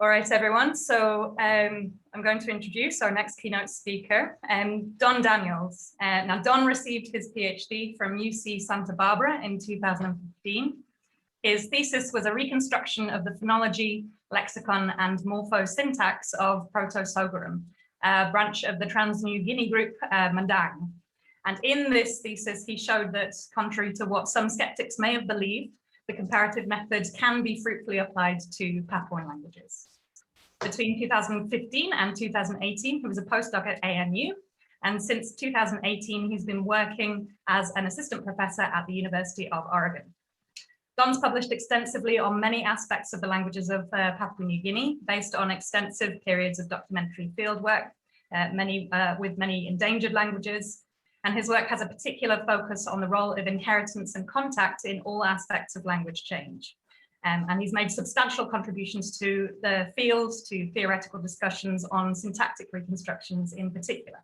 All right, everyone. So I'm going to introduce our next keynote speaker, Don Daniels. Now, Don received his PhD from UC Santa Barbara in 2015. His thesis was a reconstruction of the phonology, lexicon, and morphosyntax of Proto-Sogorum, a branch of the Trans-New Guinea group, Mandang. And in this thesis, he showed that, contrary to what some skeptics may have believed, the comparative method can be fruitfully applied to Papuan languages. Between 2015 and 2018, he was a postdoc at ANU, and since 2018, he's been working as an assistant professor at the University of Oregon. Don's published extensively on many aspects of the languages of Papua New Guinea, based on extensive periods of documentary fieldwork, with many endangered languages, and his work has a particular focus on the role of inheritance and contact in all aspects of language change. And he's made substantial contributions to the field, to theoretical discussions on syntactic reconstructions in particular.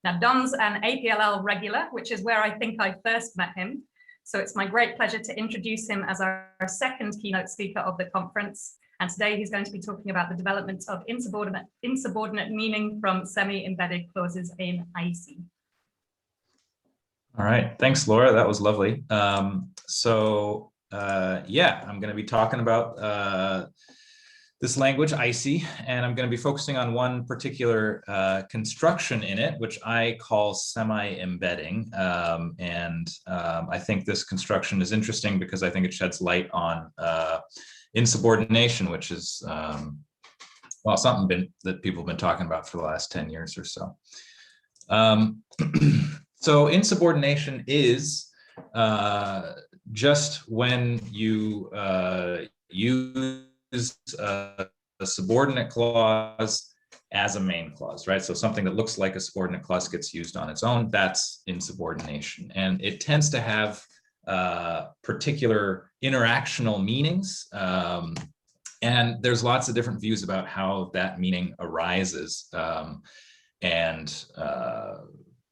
Now, Don's an APLL regular, which is where I think I first met him. So it's my great pleasure to introduce him as our second keynote speaker of the conference. And today he's going to be talking about the development of insubordinate meaning from semi-embedded clauses in Aisi. All right, thanks, Laura. That was lovely. Yeah, I'm going to be talking about this language, Aisi, and I'm going to be focusing on one particular construction in it, which I call semi-embedding. I think this construction is interesting because I think it sheds light on insubordination, which is, well, something that people have been talking about for the last 10 years or so. So insubordination is just when you use a subordinate clause as a main clause, right? So something that looks like a subordinate clause gets used on its own, that's insubordination. And it tends to have particular interactional meanings. And there's lots of different views about how that meaning arises.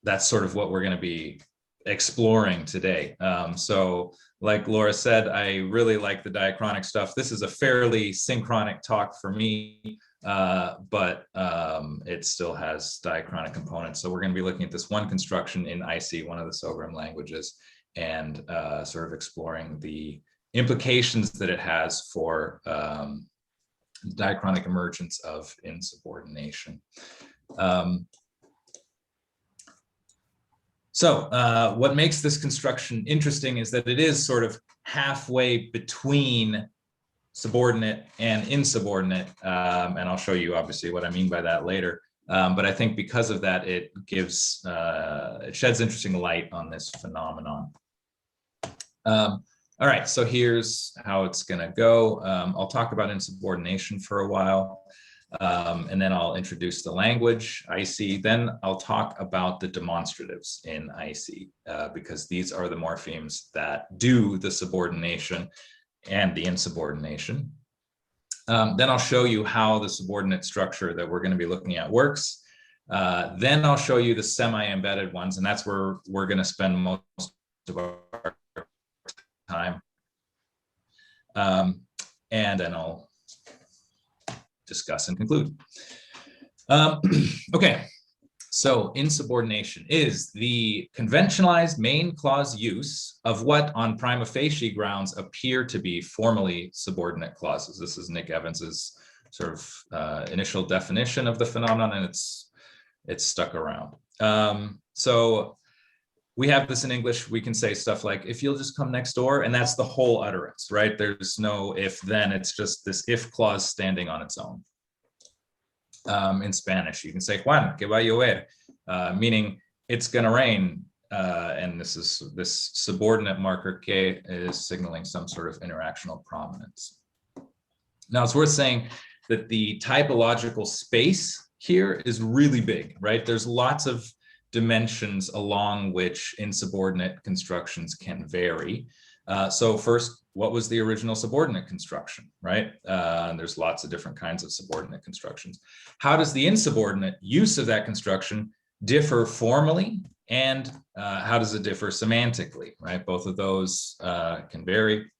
That's sort of what we're going to be exploring today. So like Laura said, I really like the diachronic stuff. This is a fairly synchronic talk for me, but it still has diachronic components. So we're going to be looking at this one construction in Aisi, one of the Sogorum languages, and sort of exploring the implications that it has for diachronic emergence of insubordination. So what makes this construction interesting is that it is sort of halfway between subordinate and insubordinate. And I'll show you obviously what I mean by that later. But I think because of that, it gives, it sheds interesting light on this phenomenon. All right, so here's how it's gonna go. I'll talk about insubordination for a while. And then I'll introduce the language, Aisi. Then I'll talk about the demonstratives in Aisi, because these are the morphemes that do the subordination and the insubordination. Then I'll show you how the subordinate structure that we're going to be looking at works. Then I'll show you the semi-embedded ones, and that's where we're going to spend most of our time. And then I'll discuss and conclude. Okay, so insubordination is the conventionalized main clause use of what on prima facie grounds appear to be formally subordinate clauses. This is Nick Evans's sort of initial definition of the phenomenon, and it's stuck around. So we have this in English. We can say stuff like, if you'll just come next door, and that's the whole utterance, right? There's no if then, it's just this if clause standing on its own. In Spanish, you can say, Juan, que va a llover, meaning it's gonna rain. And this subordinate marker que is signaling some sort of interactional prominence. Now it's worth saying that the typological space here is really big, right? There's lots of dimensions along which insubordinate constructions can vary. So first, what was the original subordinate construction, right? There's lots of different kinds of subordinate constructions. How does the insubordinate use of that construction differ formally, and how does it differ semantically, right? Both of those can vary.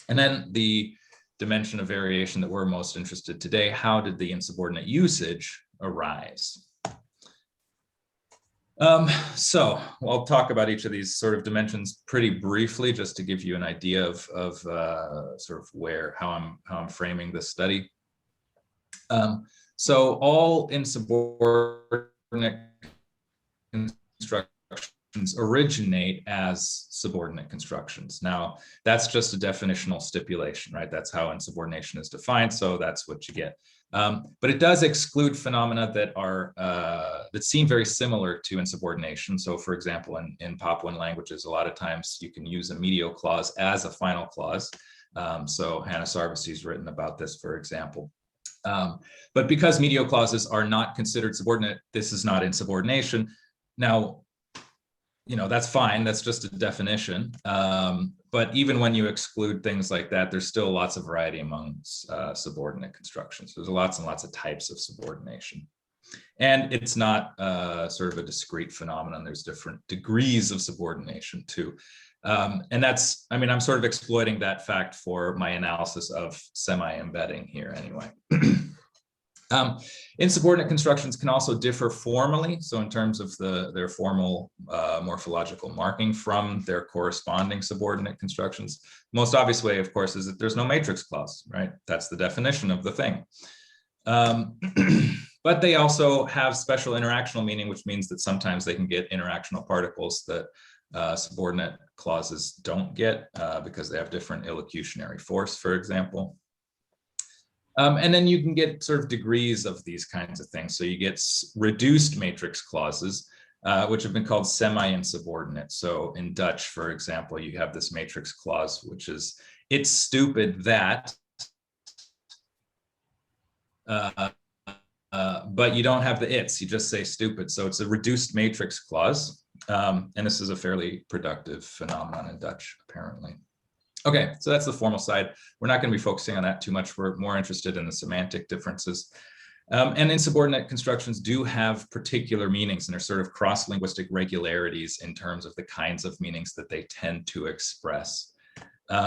And then the dimension of variation that we're most interested today, how did the insubordinate usage arise? So I'll talk about each of these sort of dimensions pretty briefly, just to give you an idea of sort of how I'm framing this study. So all insubordinate constructions originate as subordinate constructions. Now, that's just a definitional stipulation, right? That's how insubordination is defined, so that's what you get. But it does exclude phenomena that are that seem very similar to insubordination. So, for example, in Papuan languages, a lot of times you can use a medial clause as a final clause. So Hannah Sarvasi's written about this, for example. But because medial clauses are not considered subordinate, this is not insubordination. Now, that's fine. That's just a definition. But even when you exclude things like that, there's still lots of variety among subordinate constructions. There's lots and lots of types of subordination. And it's not sort of a discrete phenomenon. There's different degrees of subordination too. And that's, I'm sort of exploiting that fact for my analysis of semi-embedding here anyway. Insubordinate constructions can also differ formally, so in terms of their formal morphological marking from their corresponding subordinate constructions. Most obvious way, of course, is that there's no matrix clause, right? That's the definition of the thing. But they also have special interactional meaning, which means that sometimes they can get interactional particles that subordinate clauses don't get because they have different illocutionary force, for example. And then you can get sort of degrees of these kinds of things. So you get reduced matrix clauses, which have been called semi-insubordinate. So in Dutch, for example, you have this matrix clause, which is, it's stupid that, but you don't have the its, you just say stupid. So it's a reduced matrix clause. And this is a fairly productive phenomenon in Dutch, apparently. Okay, so that's the formal side. We're not going to be focusing on that too much. We're more interested in the semantic differences. And insubordinate constructions do have particular meanings, and they're sort of cross-linguistic regularities in terms of the kinds of meanings that they tend to express. These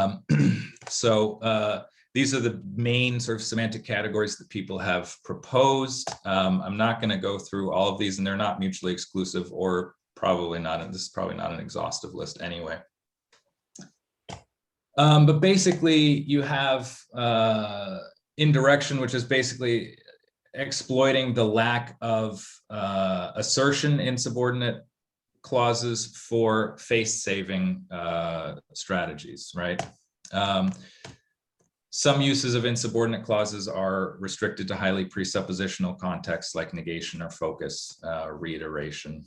are the main sort of semantic categories that people have proposed. I'm not going to go through all of these, and they're not mutually exclusive, or probably not. This is probably not an exhaustive list anyway. But basically, you have indirection, which is basically exploiting the lack of assertion in subordinate clauses for face-saving strategies, right? Some uses of insubordinate clauses are restricted to highly presuppositional contexts like negation or focus, reiteration.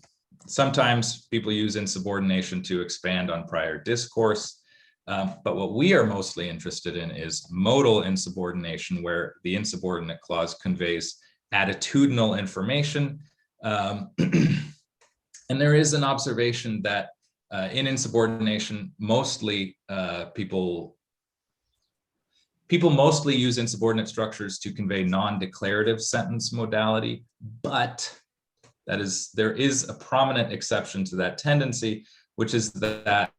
Sometimes people use insubordination to expand on prior discourse. But what we are mostly interested in is modal insubordination, where the insubordinate clause conveys attitudinal information. And there is an observation that in insubordination, mostly people mostly use insubordinate structures to convey non-declarative sentence modality, but there is a prominent exception to that tendency, which is that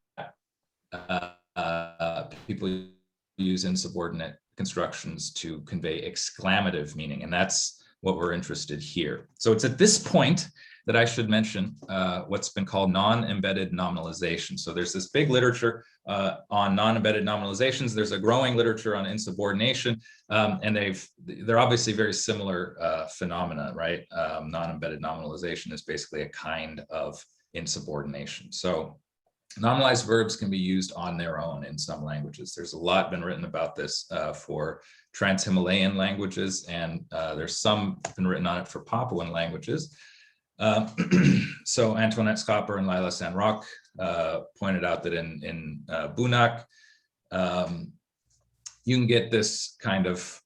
people use insubordinate constructions to convey exclamative meaning, and that's what we're interested here. So it's at this point that I should mention what's been called non-embedded nominalization. So there's this big literature on non-embedded nominalizations. There's a growing literature on insubordination, and they're obviously very similar phenomena, right? Non-embedded nominalization is basically a kind of insubordination. So nominalized verbs can be used on their own in some languages. There's a lot been written about this for Trans-Himalayan languages, and there's some been written on it for Papuan languages. So Antoinette Schapper and Lila Sanrock pointed out that in Bunak, you can get this kind of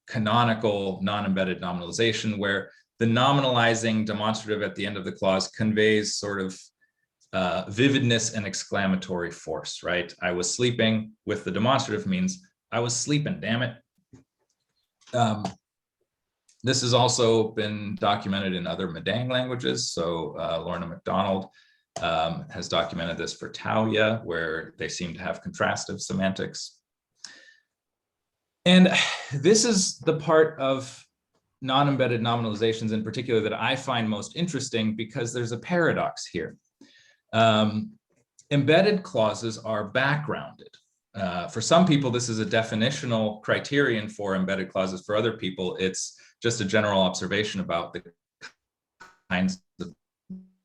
canonical non-embedded nominalization where the nominalizing demonstrative at the end of the clause conveys sort of vividness and exclamatory force, right? I was sleeping with the demonstrative means I was sleeping, damn it. This has also been documented in other Madang languages. So Lorna MacDonald has documented this for Tauya, where they seem to have contrastive semantics. And this is the part of non-embedded nominalizations in particular that I find most interesting, because there's a paradox here. Embedded clauses are backgrounded. For some people, this is a definitional criterion for embedded clauses. For other people, it's just a general observation about the kinds of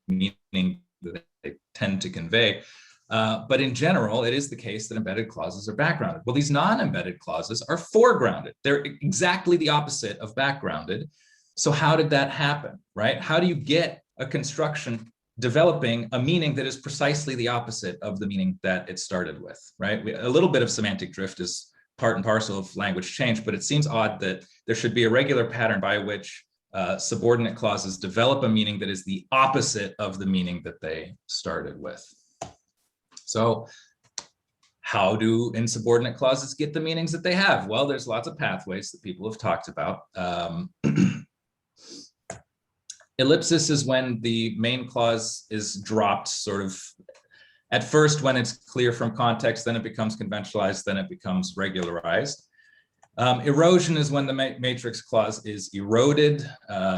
meaning that they tend to convey. But in general, it is the case that embedded clauses are backgrounded. Well, these non-embedded clauses are foregrounded. They're exactly the opposite of backgrounded. So how did that happen, right? How do you get a construction developing a meaning that is precisely the opposite of the meaning that it started with, right? A little bit of semantic drift is part and parcel of language change, but it seems odd that there should be a regular pattern by which subordinate clauses develop a meaning that is the opposite of the meaning that they started with. So how do insubordinate clauses get the meanings that they have? Well, there's lots of pathways that people have talked about. Ellipsis is when the main clause is dropped sort of at first when it's clear from context, then it becomes conventionalized, then it becomes regularized. Erosion is when the matrix clause is eroded.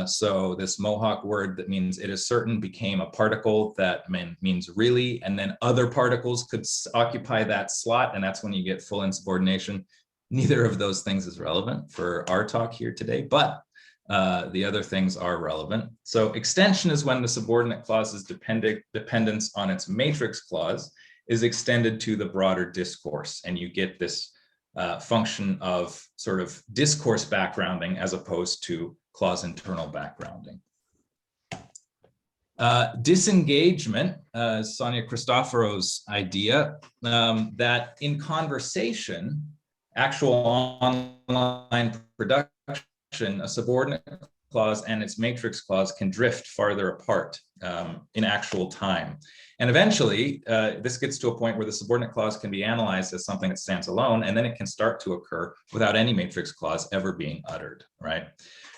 So this Mohawk word that means it is certain became a particle that means really, and then other particles could occupy that slot, and that's when you get full insubordination. Neither of those things is relevant for our talk here today, but the other things are relevant. So extension is when the subordinate clause's dependence on its matrix clause is extended to the broader discourse, and you get this function of sort of discourse backgrounding as opposed to clause internal backgrounding. Disengagement, Sonia Christophero's idea that in conversation, actual online production, a subordinate clause and its matrix clause can drift farther apart in actual time. And eventually, this gets to a point where the subordinate clause can be analyzed as something that stands alone, and then it can start to occur without any matrix clause ever being uttered, right?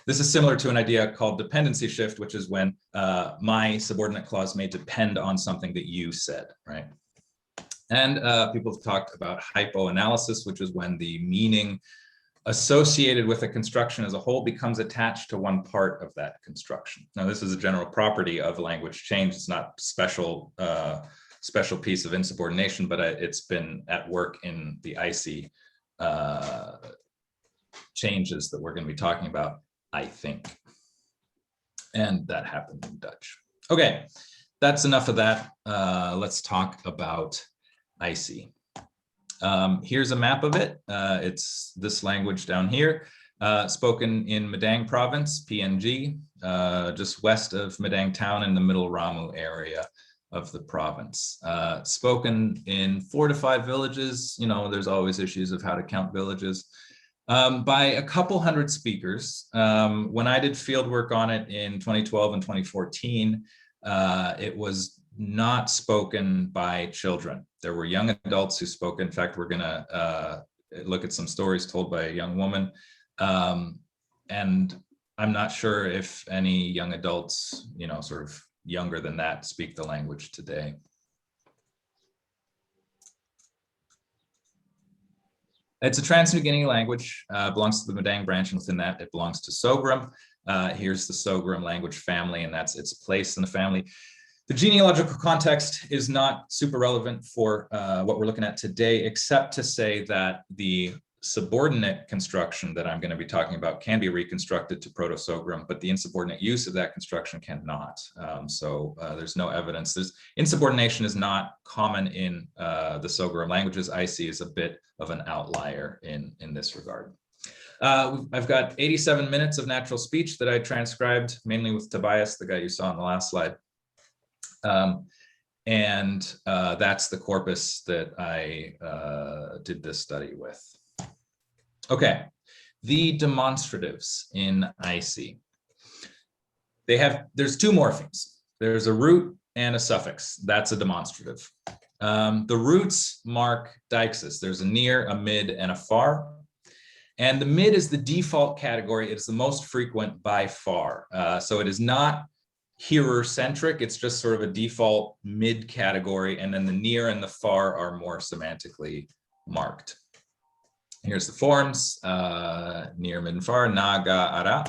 This is similar to an idea called dependency shift, which is when my subordinate clause may depend on something that you said, right? And people have talked about hypoanalysis, which is when the meaning associated with a construction as a whole becomes attached to one part of that construction. Now, this is a general property of language change. It's not special piece of insubordination, but it's been at work in the Aisi changes that we're going to be talking about, I think. And that happened in Dutch. Okay, that's enough of that. Let's talk about Aisi. Here's a map of it. It's this language down here, spoken in Madang province, PNG, just west of Madang town in the middle Ramu area of the province. Spoken in 4 to 5 villages. You know, there's always issues of how to count villages. By a couple hundred speakers. When I did field work on it in 2012 and 2014, it was not spoken by children. There were young adults who spoke. In fact, we're gonna look at some stories told by a young woman. And I'm not sure if any young adults, you know, sort of younger than that, speak the language today. It's a Trans-New Guinea language, belongs to the Madang branch, and within that, it belongs to Sogrum. Here's the Sogrum language family, and that's its place in the family. The genealogical context is not super relevant for what we're looking at today, except to say that the subordinate construction that I'm going to be talking about can be reconstructed to Proto-Sogrum, but the insubordinate use of that construction cannot. So there's no evidence. Insubordination is not common in the Sogrum languages. Aisi is a bit of an outlier in this regard. I've got 87 minutes of natural speech that I transcribed, mainly with Tobias, the guy you saw on the last slide. That's the corpus that I did this study with. Okay, the demonstratives in Aisi. There's 2 morphemes. There's a root and a suffix. That's a demonstrative. The roots mark deixis. There's a near, a mid, and a far. And the mid is the default category. It is the most frequent by far. So it is not hearer-centric. It's just sort of a default mid category. And then the near and the far are more semantically marked. Here's the forms, near, mid, and far, naga, ara.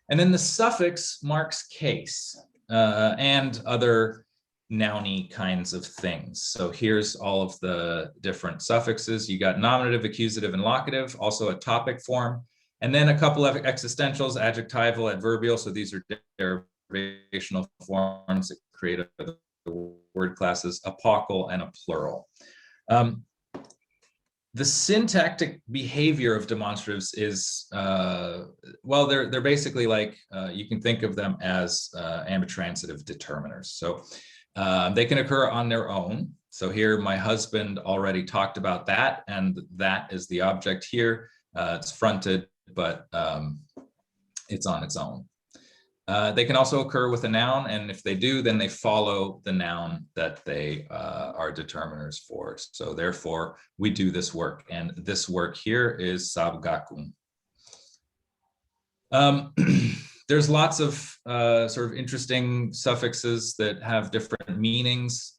And then the suffix marks case and other nouny kinds of things. So here's all of the different suffixes. You got nominative, accusative, and locative, also a topic form. And then a couple of existentials, adjectival, adverbial. So these are derivational forms that create the word classes, apocal and a plural. The syntactic behavior of demonstratives is, well, they're basically like, you can think of them as ambitransitive determiners. So they can occur on their own. So here, my husband already talked about that, and that is the object here. It's fronted, but it's on its own. They can also occur with a noun, and if they do, then they follow the noun that they are determiners for. So therefore, we do this work, and this work here is sabgakung. There's lots of sort of interesting suffixes that have different meanings.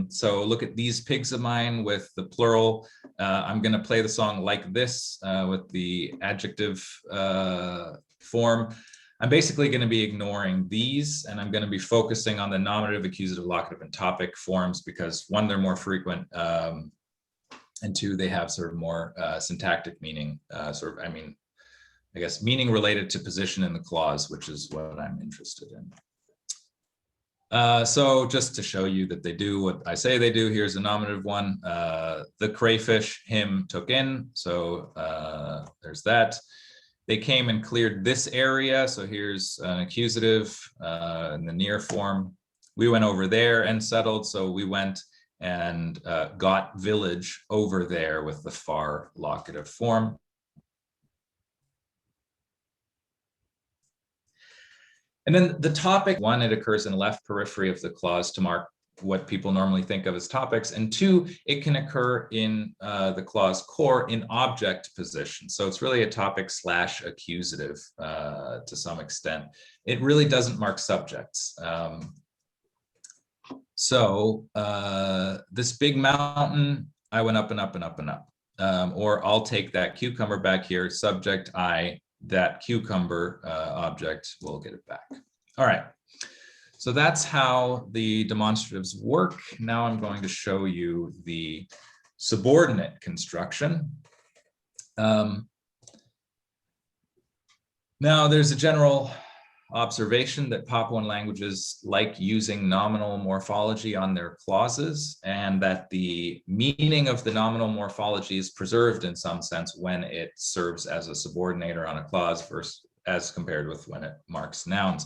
So look at these pigs of mine with the plural. I'm going to play the song like this with the adjective form. I'm basically going to be ignoring these, and I'm going to be focusing on the nominative, accusative, locative, and topic forms because one, they're more frequent, and two, they have sort of more syntactic meaning, I guess, meaning related to position in the clause, which is what I'm interested in. So just to show you that they do what I say they do, here's a nominative one. The crayfish, him, took in. So there's that. They came and cleared this area. So here's an accusative in the near form. We went over there and settled. So we went and got village over there with the far locative form. And then the topic, one, it occurs in the left periphery of the clause to mark what people normally think of as topics, and two, it can occur in the clause core in object position. So it's really a topic / accusative to some extent. It really doesn't mark subjects. This big mountain, I went up and up and up and up. Or I'll take that cucumber back here, subject I, that cucumber object, we'll get it back. All right. So that's how the demonstratives work. Now I'm going to show you the subordinate construction. Now there's a general observation that Papuan languages like using nominal morphology on their clauses, and that the meaning of the nominal morphology is preserved in some sense when it serves as a subordinator on a clause versus as compared with when it marks nouns.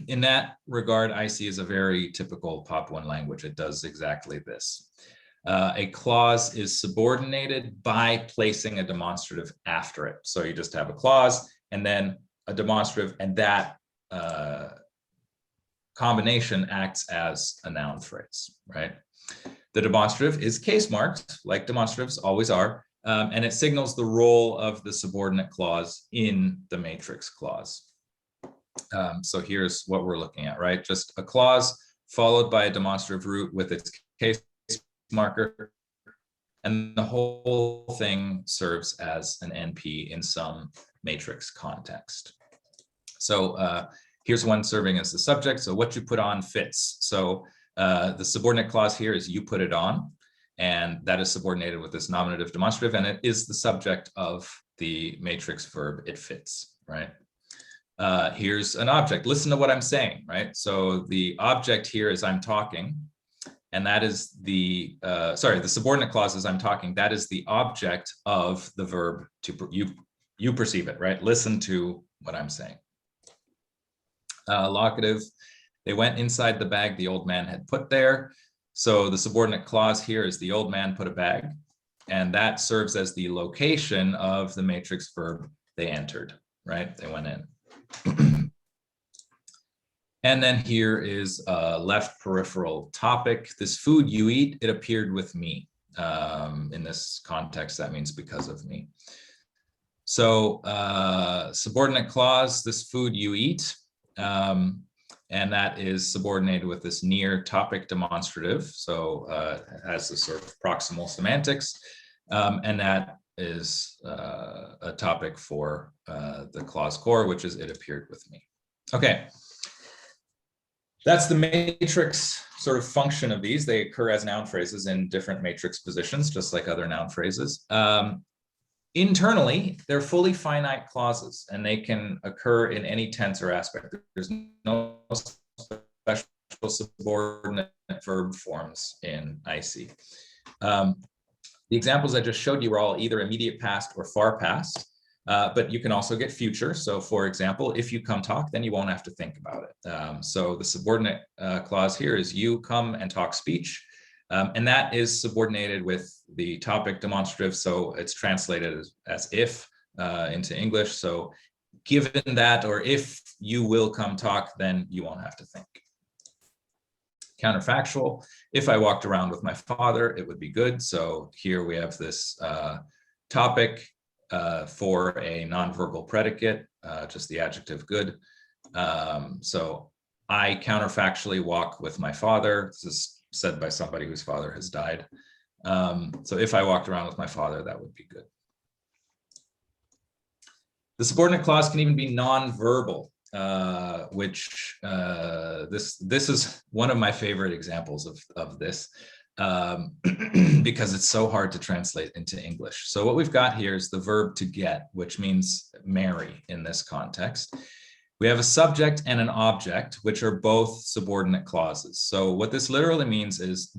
In that regard, Aisi is a very typical Papuan language. It does exactly this. A clause is subordinated by placing a demonstrative after it. So you just have a clause and then a demonstrative, and that combination acts as a noun phrase, right? The demonstrative is case marked, like demonstratives always are, and it signals the role of the subordinate clause in the matrix clause. So here's what we're looking at, right? Just a clause followed by a demonstrative root with its case marker, and the whole thing serves as an NP in some matrix context. So here's one serving as the subject. So what you put on fits. So the subordinate clause here is you put it on, and that is subordinated with this nominative demonstrative, and it is the subject of the matrix verb it fits, right? Here's an object. Listen to what I'm saying, right? So the object here is I'm talking, and that is the, the subordinate clause is I'm talking. That is the object of the verb to, you perceive it, right? Listen to what I'm saying. Locative, they went inside the bag the old man had put there. So the subordinate clause here is the old man put a bag, and that serves as the location of the matrix verb they entered, right? They went in. And then here is a left peripheral topic. This food you eat, it appeared with me. In this context, that means because of me. So subordinate clause, this food you eat, and that is subordinated with this near topic demonstrative. So it has this sort of proximal semantics. And that is a topic for the clause core, which is it appeared with me. Okay. That's the matrix sort of function of these. They occur as noun phrases in different matrix positions, just like other noun phrases. Internally, they're fully finite clauses, and they can occur in any tense or aspect. There's no special subordinate verb forms in Aisi. The examples I just showed you were all either immediate past or far past, but you can also get future. So for example, if you come talk, then you won't have to think about it. So the subordinate clause here is you come and talk speech, and that is subordinated with the topic demonstrative. So it's translated as if into English. So given that, or if you will come talk, then you won't have to think. Counterfactual, if I walked around with my father, it would be good. So here we have this topic for a nonverbal predicate, just the adjective good. So I counterfactually walk with my father. This is said by somebody whose father has died. So if I walked around with my father, that would be good. The subordinate clause can even be nonverbal, which this is one of my favorite examples of this, because it's so hard to translate into English. So what we've got here is the verb to get, which means marry in this context. We have a subject and an object, which are both subordinate clauses. So what this literally means is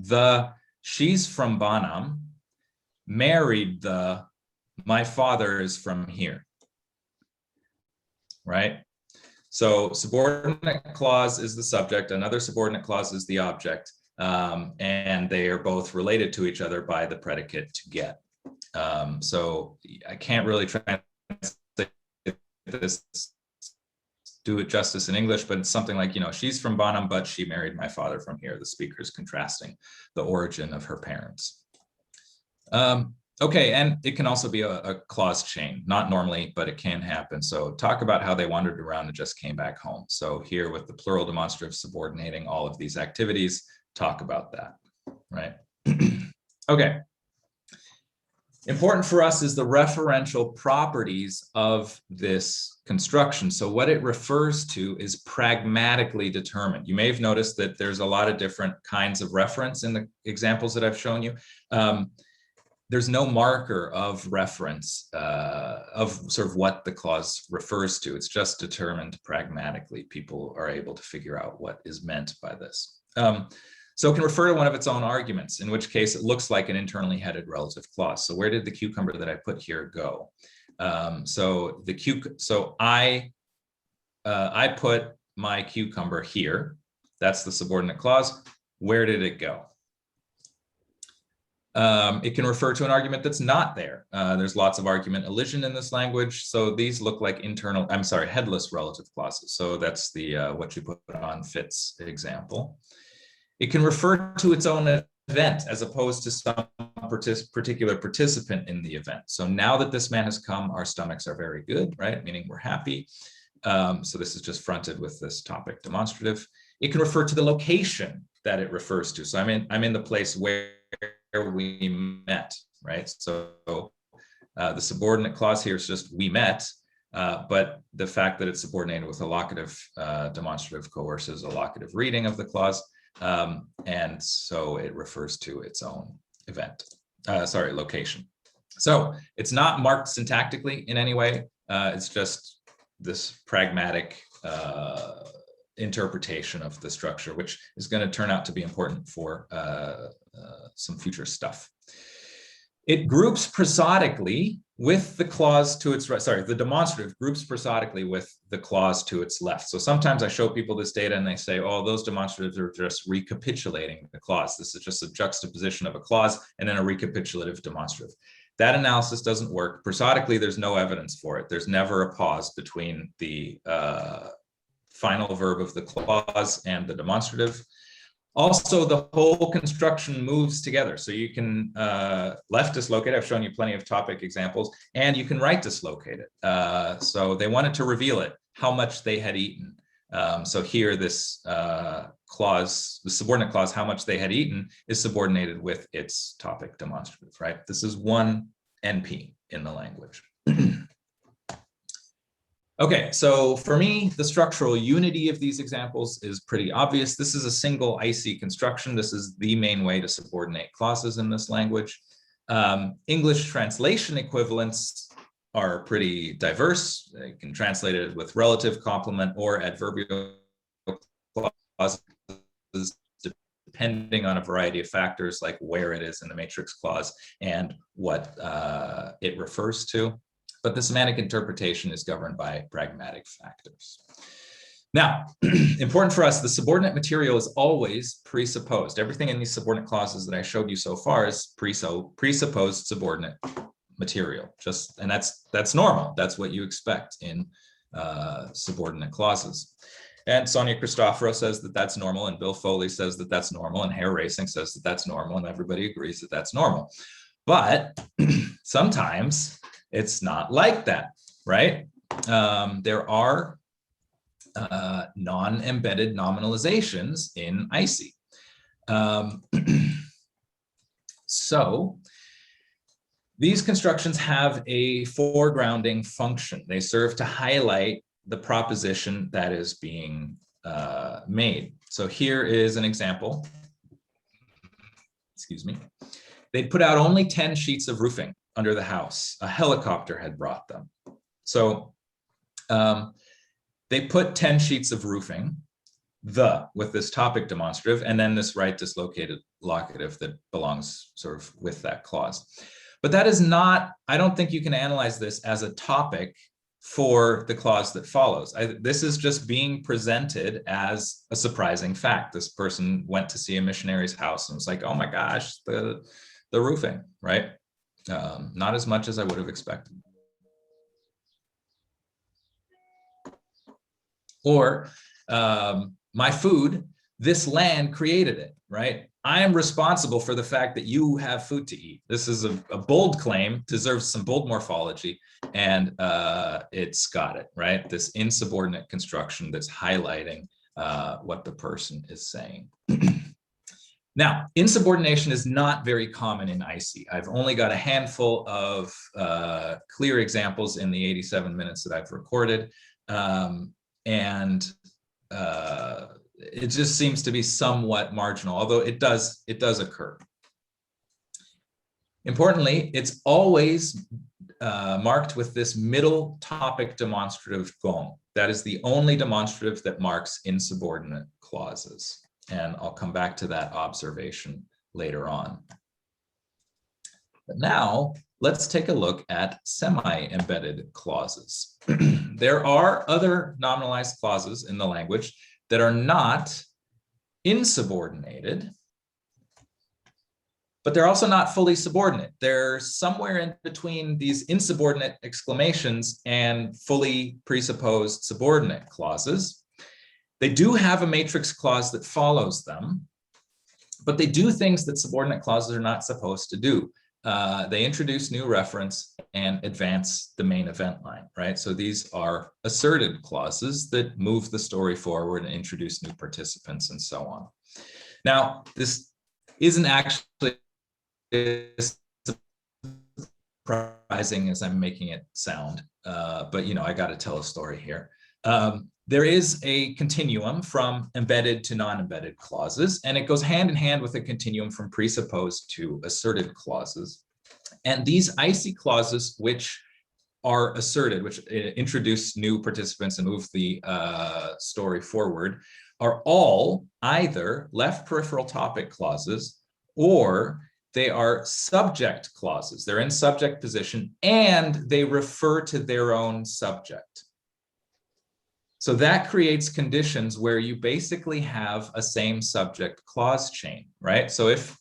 she's from Banam married my father is from here, right? So subordinate clause is the subject, another subordinate clause is the object, and they are both related to each other by the predicate to get. So I can't really translate this, do it justice in English, but it's something like, she's from Banam, but she married my father from here. The speaker is contrasting the origin of her parents. Okay, and it can also be a clause chain, not normally, but it can happen. So talk about how they wandered around and just came back home. So here with the plural demonstrative subordinating all of these activities, talk about that, right? Okay. Important for us is the referential properties of this construction. So what it refers to is pragmatically determined. You may have noticed that there's a lot of different kinds of reference in the examples that I've shown you. There's no marker of reference of sort of what the clause refers to. It's just determined pragmatically. People are able to figure out what is meant by this. So it can refer to one of its own arguments, in which case it looks like an internally headed relative clause. So where did the cucumber that I put here go? So I put my cucumber here. That's the subordinate clause. Where did it go? It can refer to an argument that's not there. There's lots of argument elision in this language. So these look like headless relative clauses. So that's the what you put on fits example. It can refer to its own event as opposed to some particular participant in the event. So now that this man has come, our stomachs are very good, right? Meaning we're happy. So this is just fronted with this topic demonstrative. It can refer to the location that it refers to. So I'm in the place where we met, right? So the subordinate clause here is just we met, but the fact that it's subordinated with a locative demonstrative coerces a locative reading of the clause, and so it refers to its own event, location. So it's not marked syntactically in any way. It's just this pragmatic interpretation of the structure, which is going to turn out to be important for some future stuff. It groups prosodically with the clause to its right. The demonstrative groups prosodically with the clause to its left. So sometimes I show people this data and they say, oh, those demonstratives are just recapitulating the clause. This is just a juxtaposition of a clause and then a recapitulative demonstrative. That analysis doesn't work. Prosodically, there's no evidence for it. There's never a pause between the final verb of the clause and the demonstrative. Also, the whole construction moves together. So you can left dislocate. I've shown you plenty of topic examples, and you can right dislocate it. So they wanted to reveal it, how much they had eaten. So here, this clause, the subordinate clause, how much they had eaten, is subordinated with its topic demonstrative, right? This is one NP in the language. Okay, so for me, the structural unity of these examples is pretty obvious. This is a single Aisi construction. This is the main way to subordinate clauses in this language. English translation equivalents are pretty diverse. You can translate it with relative complement or adverbial clauses, depending on a variety of factors like where it is in the matrix clause and what it refers to. But the semantic interpretation is governed by pragmatic factors. Now, important for us, the subordinate material is always presupposed. Everything in these subordinate clauses that I showed you so far is presupposed subordinate material. And that's normal. That's what you expect in subordinate clauses. And Sonia Cristoforo says that that's normal, and Bill Foley says that that's normal, and Hair Racing says that that's normal, and everybody agrees that that's normal. But sometimes it's not like that, right? There are non-embedded nominalizations in Aisi. So these constructions have a foregrounding function. They serve to highlight the proposition that is being made. So here is an example. Excuse me. They'd put out only 10 sheets of roofing under the house. A helicopter had brought them. So they put 10 sheets of roofing, with this topic demonstrative, and then this right dislocated locative that belongs sort of with that clause. But that is not, I don't think you can analyze this as a topic for the clause that follows. This is just being presented as a surprising fact. This person went to see a missionary's house and was like, oh my gosh, the roofing, right? Not as much as I would have expected. Or my food, this land created it, right? I am responsible for the fact that you have food to eat. This is a bold claim, deserves some bold morphology, and it's got it, right? This insubordinate construction that's highlighting what the person is saying. Now, insubordination is not very common in Aisi. I've only got a handful of clear examples in the 87 minutes that I've recorded. It just seems to be somewhat marginal, although it does occur. Importantly, it's always marked with this middle topic demonstrative gong. That is the only demonstrative that marks insubordinate clauses. And I'll come back to that observation later on. But now let's take a look at semi-embedded clauses. There are other nominalized clauses in the language that are not insubordinated, but they're also not fully subordinate. They're somewhere in between these insubordinate exclamations and fully presupposed subordinate clauses. They do have a matrix clause that follows them, but they do things that subordinate clauses are not supposed to do. They introduce new reference and advance the main event line, right? So these are asserted clauses that move the story forward and introduce new participants and so on. Now, this isn't actually as surprising as I'm making it sound, but I got to tell a story here. There is a continuum from embedded to non-embedded clauses, and it goes hand in hand with a continuum from presupposed to asserted clauses. And these Aisi clauses, which are asserted, which introduce new participants and move the story forward, are all either left peripheral topic clauses or they are subject clauses. They're in subject position and they refer to their own subject. So that creates conditions where you basically have a same subject clause chain, right? So if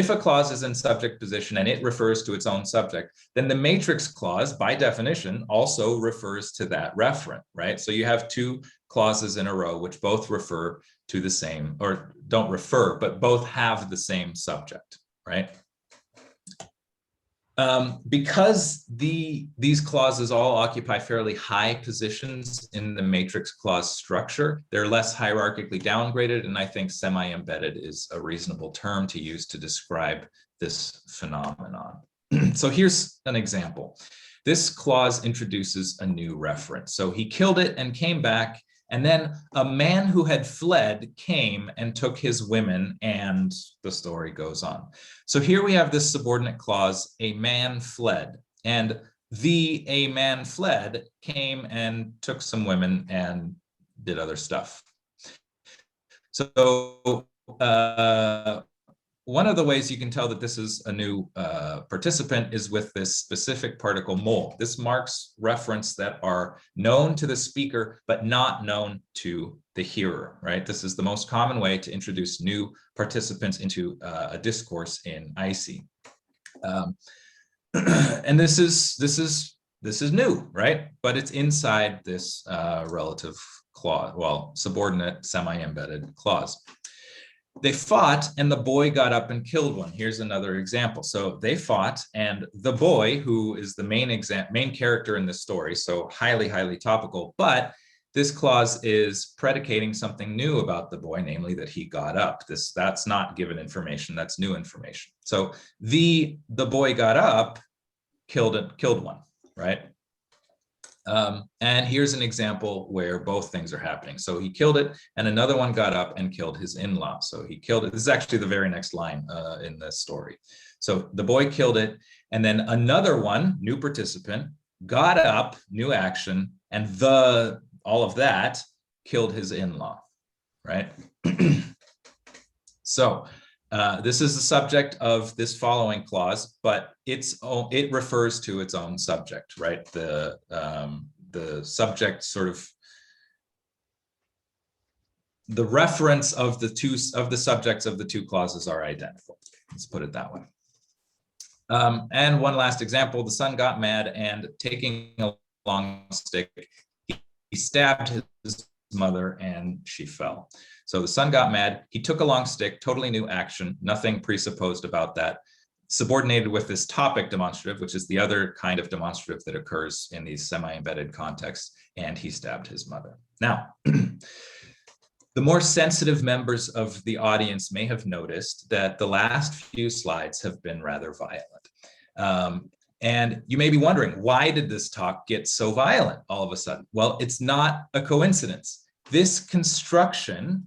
a clause is in subject position and it refers to its own subject, then the matrix clause, by definition, also refers to that referent, right? So you have two clauses in a row which both refer to the same, or don't refer, but both have the same subject, right? Because these clauses all occupy fairly high positions in the matrix clause structure, they're less hierarchically downgraded, and I think semi-embedded is a reasonable term to use to describe this phenomenon. So here's an example. This clause introduces a new reference. So he killed it and came back, and then a man who had fled came and took his women, and the story goes on. So here we have this subordinate clause, a man fled, and a man fled came and took some women and did other stuff. So one of the ways you can tell that this is a new participant is with this specific particle mole. This marks reference that are known to the speaker, but not known to the hearer, right? This is the most common way to introduce new participants into a discourse in Aisi. And this is new, right? But it's inside this relative clause, well, subordinate semi-embedded clause. They fought and the boy got up and killed one. Here's another example. So they fought and the boy, who is the main character in this story, so highly, highly topical, but this clause is predicating something new about the boy, namely that he got up. That's not given information, that's new information. So the boy got up, killed one, right? And here's an example where both things are happening. So he killed it, and another one got up and killed his in-law. So he killed it. This is actually the very next line in the story. So the boy killed it, and then another one, new participant, got up, new action, and all of that killed his in-law, right? So this is the subject of this following clause, but it refers to its own subject, right? The subject sort of, the reference of the subjects of the two clauses are identical. Let's put it that way. And one last example, the son got mad and taking a long stick, he stabbed his mother and she fell. So the son got mad, he took a long stick, totally new action, nothing presupposed about that, subordinated with this topic demonstrative, which is the other kind of demonstrative that occurs in these semi-embedded contexts, and he stabbed his mother. Now, the more sensitive members of the audience may have noticed that the last few slides have been rather violent. And you may be wondering, why did this talk get so violent all of a sudden? Well, it's not a coincidence. This construction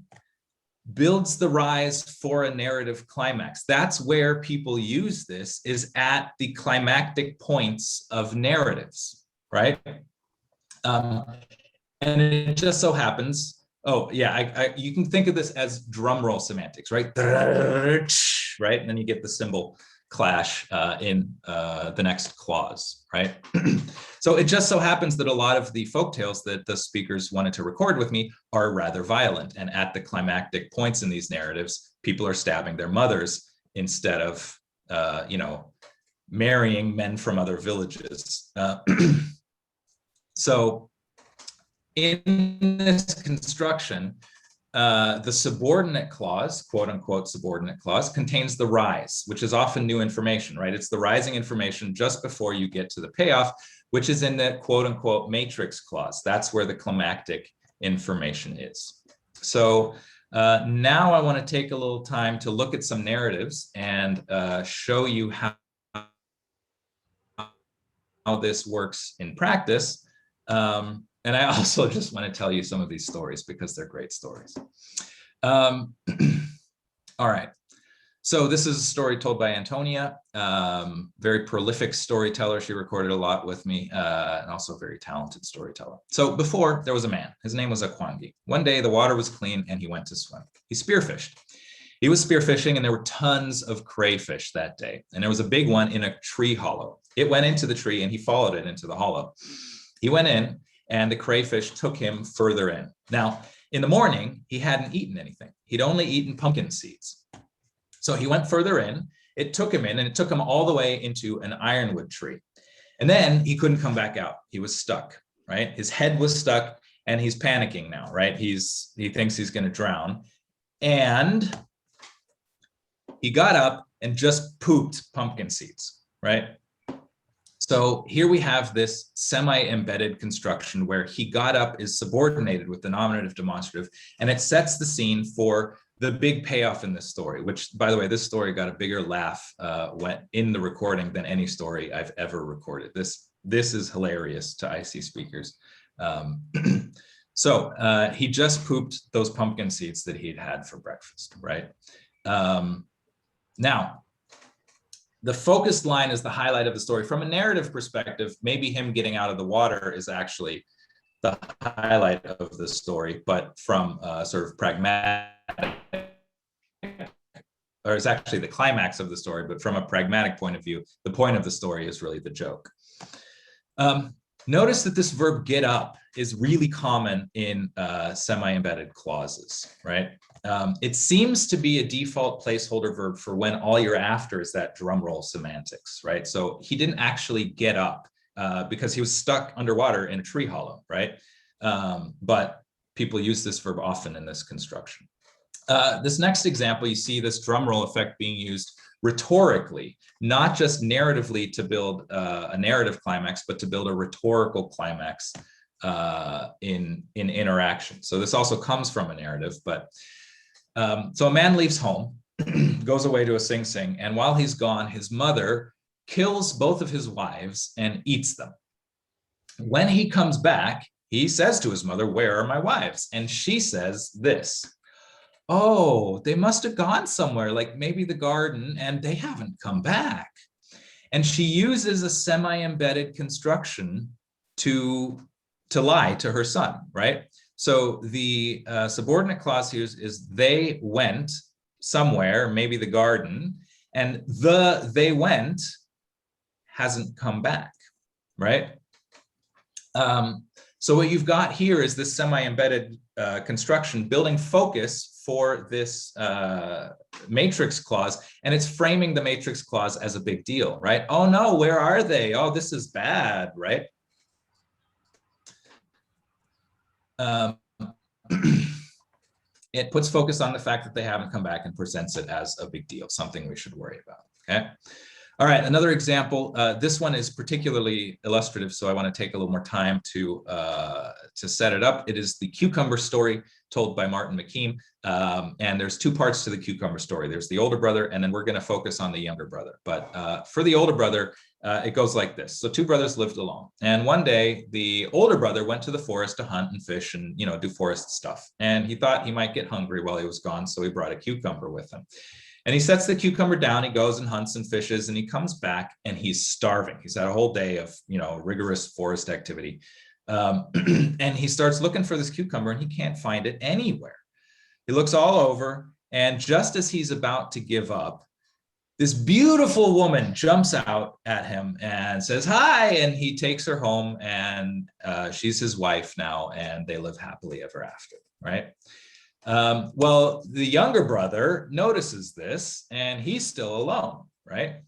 builds the rise for a narrative climax. That's where people use this, is at the climactic points of narratives, right? And it just so happens, oh yeah, you can think of this as drum roll semantics, right? Right, and then you get the cymbal clash in the next clause, right? So it just so happens that a lot of the folktales that the speakers wanted to record with me are rather violent, and at the climactic points in these narratives, people are stabbing their mothers instead of, marrying men from other villages. So in this construction, the subordinate clause, quote unquote subordinate clause, contains the rise, which is often new information, right? It's the rising information just before you get to the payoff, which is in the quote unquote matrix clause. That's where the climactic information is. So now I want to take a little time to look at some narratives and show you how this works in practice. And I also just want to tell you some of these stories because they're great stories. All right. So this is a story told by Antonia, very prolific storyteller. She recorded a lot with me, and also a very talented storyteller. So before, there was a man. His name was Akwangi. One day, the water was clean and he went to swim. He spearfished. He was spearfishing and there were tons of crayfish that day. And there was a big one in a tree hollow. It went into the tree and he followed it into the hollow. He went in, and the crayfish took him further in. Now, in the morning, he hadn't eaten anything. He'd only eaten pumpkin seeds. So he went further in, it took him in, and it took him all the way into an ironwood tree. And then he couldn't come back out. He was stuck, right? His head was stuck, and he's panicking now, right? He thinks he's gonna drown. And he got up and just pooped pumpkin seeds, right? So here we have this semi-embedded construction where he got up is subordinated with the nominative demonstrative, and it sets the scene for the big payoff in this story, which, by the way, this story got a bigger laugh when in the recording than any story I've ever recorded. This is hilarious to Aisi speakers. So he just pooped those pumpkin seeds that he'd had for breakfast, right? Now, the focused line is the highlight of the story. From a narrative perspective, maybe him getting out of the water is actually the highlight of the story, but from sort of pragmatic, or is actually the climax of the story, but from a pragmatic point of view, the point of the story is really the joke. Notice that this verb get up is really common in semi-embedded clauses, right? It seems to be a default placeholder verb for when all you're after is that drum roll semantics, right? So he didn't actually get up because he was stuck underwater in a tree hollow, right? But people use this verb often in this construction. This next example, you see this drum roll effect being used rhetorically, not just narratively to build a narrative climax, but to build a rhetorical climax in interaction. So this also comes from a narrative, but so a man leaves home, goes away to a Sing Sing, and while he's gone, his mother kills both of his wives and eats them. When he comes back, he says to his mother, "Where are my wives?" And she says this: "Oh, they must have gone somewhere, like maybe the garden, and they haven't come back." And she uses a semi-embedded construction to lie to her son, right? So the subordinate clause here is they went somewhere, maybe the garden, and the they went hasn't come back, right? So what you've got here is this semi-embedded construction building focus for this matrix clause, and it's framing the matrix clause as a big deal, right? Oh no, where are they? Oh, this is bad, right? It puts focus on the fact that they haven't come back and presents it as a big deal, something we should worry about, okay? All right, another example. This one is particularly illustrative, so I want to take a little more time to set it up. It is the cucumber story told by Martin McKean, and there's two parts to the cucumber story. There's the older brother, and then we're going to focus on the younger brother. But for the older brother, it goes like this. So two brothers lived alone, and one day the older brother went to the forest to hunt and fish and do forest stuff. And he thought he might get hungry while he was gone, so he brought a cucumber with him. And he sets the cucumber down, he goes and hunts and fishes, and he comes back and he's starving. He's had a whole day of, rigorous forest activity. And he starts looking for this cucumber and he can't find it anywhere. He looks all over, and just as he's about to give up, this beautiful woman jumps out at him and says, "Hi," and he takes her home, and she's his wife now, and they live happily ever after, right? Well, the younger brother notices this, and he's still alone, right?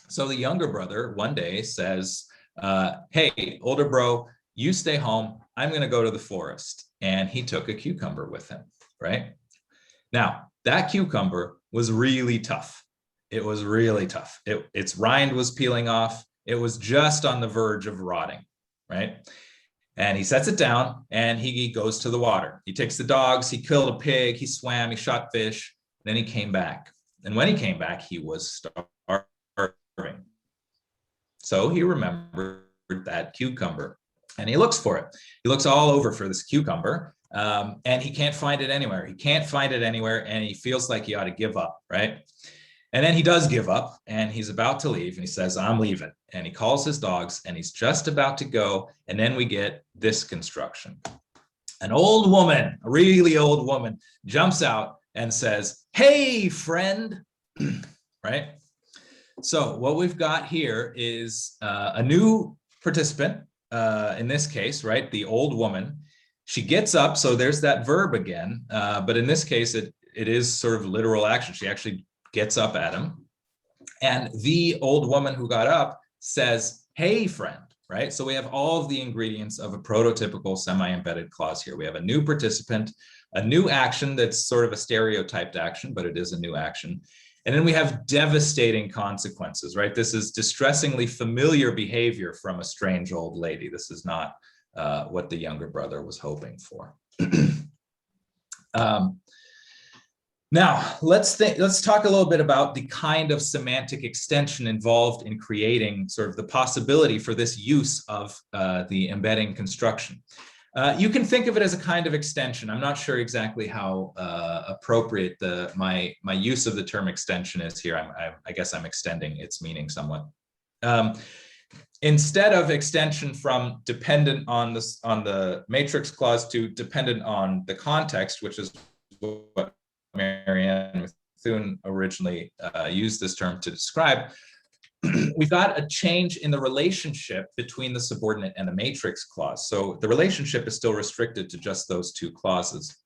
So the younger brother one day says, "Hey, older bro, you stay home. I'm going to go to the forest." And he took a cucumber with him, right? Now, that cucumber was really tough. It was really tough. Its rind was peeling off. It was just on the verge of rotting, right? And he sets it down and he goes to the water. He takes the dogs, he killed a pig, he swam, he shot fish, then he came back. And when he came back, he was starving. So he remembered that cucumber and he looks for it. He looks all over for this cucumber and he can't find it anywhere. He can't find it anywhere, and he feels like he ought to give up, right? And then he does give up, and he's about to leave, and he says, "I'm leaving." And he calls his dogs, and he's just about to go. And then we get this construction. An old woman, a really old woman, jumps out and says, "Hey, friend," right? So what we've got here is a new participant, in this case, right? The old woman. She gets up, so there's that verb again, but in this case, it is sort of literal action. She actually gets up at him, and the old woman who got up says, "Hey, friend," right? So we have all of the ingredients of a prototypical semi-embedded clause here. We have a new participant, a new action that's sort of a stereotyped action, but it is a new action. And then we have devastating consequences, right? This is distressingly familiar behavior from a strange old lady. This is not what the younger brother was hoping for. Now, let's talk a little bit about the kind of semantic extension involved in creating sort of the possibility for this use of the embedding construction. You can think of it as a kind of extension. I'm not sure exactly how appropriate my use of the term extension is here. I guess I'm extending its meaning somewhat. Instead of extension from dependent on the matrix clause to dependent on the context, which is what Marianne Mithun originally used this term to describe, we've got a change in the relationship between the subordinate and the matrix clause. So the relationship is still restricted to just those two clauses.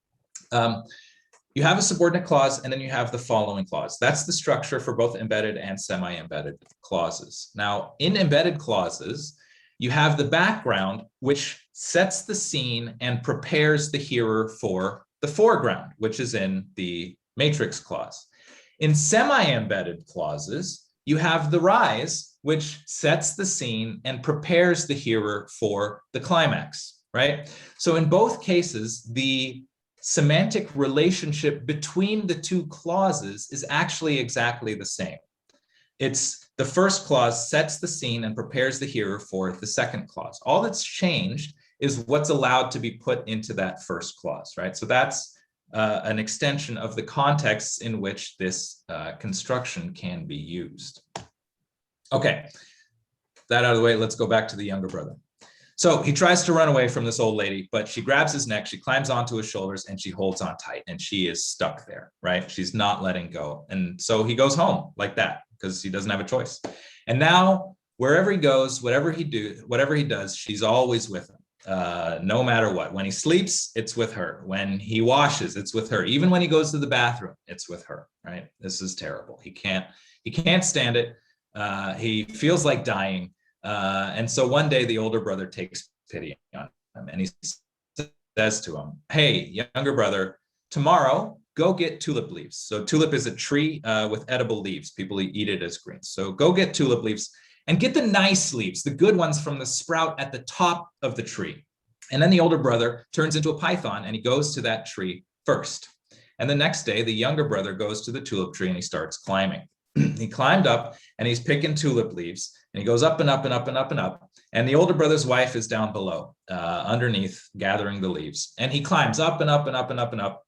You have a subordinate clause, and then you have the following clause. That's the structure for both embedded and semi-embedded clauses. Now, in embedded clauses, you have the background, which sets the scene and prepares the hearer for the foreground, which is in the matrix clause. In semi-embedded clauses, you have the rise, which sets the scene and prepares the hearer for the climax, right? So in both cases, the semantic relationship between the two clauses is actually exactly the same. It's the first clause sets the scene and prepares the hearer for the second clause. All that's changed is what's allowed to be put into that first clause, right? So that's an extension of the contexts in which this construction can be used. Okay, that out of the way, let's go back to the younger brother. So he tries to run away from this old lady, but she grabs his neck, she climbs onto his shoulders, and she holds on tight, and she is stuck there, right? She's not letting go. And so he goes home like that because he doesn't have a choice. And now wherever he goes, whatever he does, she's always with him. No matter what. When he sleeps, it's with her. When he washes, it's with her. Even when he goes to the bathroom, it's with her, right? This is terrible. He can't stand it. He feels like dying. And so one day the older brother takes pity on him, and he says to him, "Hey, younger brother, tomorrow go get tulip leaves." So tulip is a tree with edible leaves. People eat it as greens. So go get tulip leaves. And get the nice leaves, the good ones from the sprout at the top of the tree. And then the older brother turns into a python and he goes to that tree first. And the next day, the younger brother goes to the tulip tree and he starts climbing. He climbed up and he's picking tulip leaves, and he goes up and up and up and up and up. And the older brother's wife is down below, underneath, gathering the leaves. And he climbs up and up and up and up and up.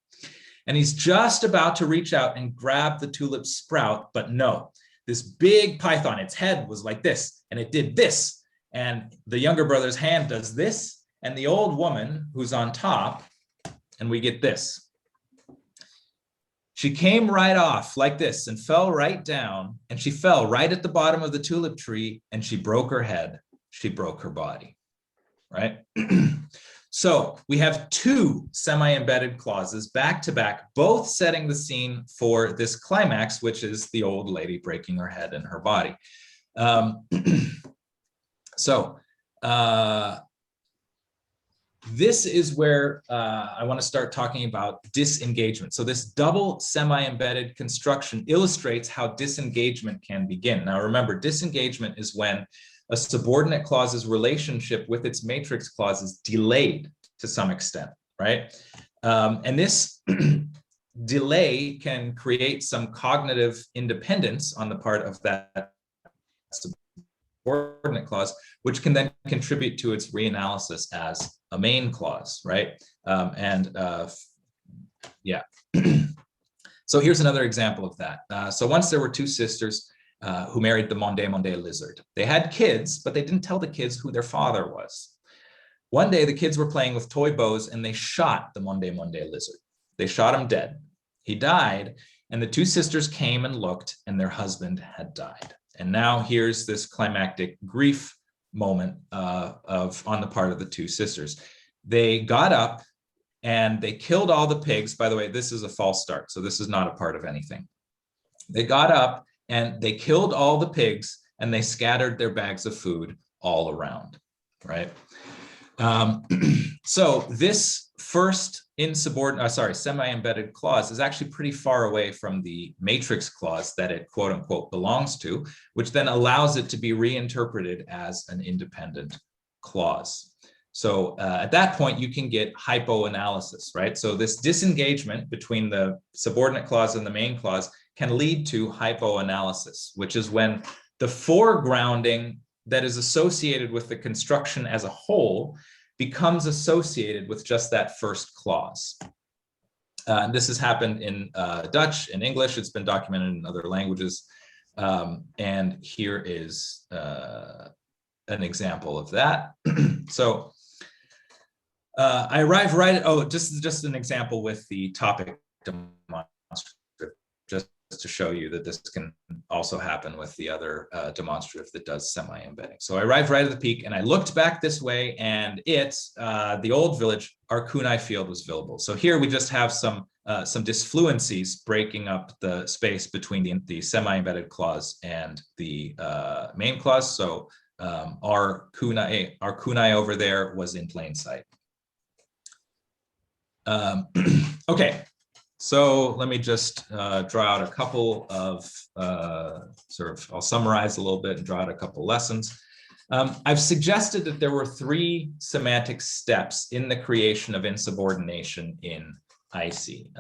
And he's just about to reach out and grab the tulip sprout, but no. This big python, its head was like this, and it did this. And the younger brother's hand does this, and the old woman who's on top, and we get this. She came right off like this and fell right down, and she fell right at the bottom of the tulip tree, and she broke her head. She broke her body, right? So we have two semi-embedded clauses back to back, both setting the scene for this climax, which is the old lady breaking her head and her body. This is where I want to start talking about disengagement. So this double semi-embedded construction illustrates how disengagement can begin. Now remember, disengagement is when a subordinate clause's relationship with its matrix clause is delayed to some extent, right? And this delay can create some cognitive independence on the part of that subordinate clause, which can then contribute to its reanalysis as a main clause, right? Yeah. So here's another example of that. So once there were two sisters who married the Monde lizard. They had kids, but they didn't tell the kids who their father was. One day, the kids were playing with toy bows and they shot the Monde lizard. They shot him dead. He died, and the two sisters came and looked, and their husband had died. And now here's this climactic grief moment on the part of the two sisters. They got up and they killed all the pigs. By the way, this is a false start, so this is not a part of anything. They got up and they killed all the pigs, and they scattered their bags of food all around, right? So this first semi-embedded clause is actually pretty far away from the matrix clause that it quote unquote belongs to, which then allows it to be reinterpreted as an independent clause. So at that point, you can get hypoanalysis, right? So this disengagement between the subordinate clause and the main clause can lead to hypoanalysis, which is when the foregrounding that is associated with the construction as a whole becomes associated with just that first clause. This has happened in Dutch, in English, it's been documented in other languages. And here is an example of that. So I arrive right, just an example with the topic demonstrative, just to show you that this can also happen with the other demonstrative that does semi-embedding. So I arrived right at the peak and I looked back this way, and the old village, our kunai field was visible. So here we just have some disfluencies breaking up the space between the semi-embedded clause and the main clause. So our kunai over there was in plain sight. Okay. So let me just draw out a couple of I'll summarize a little bit and draw out a couple lessons. I've suggested that there were 3 semantic steps in the creation of insubordination in Aisi.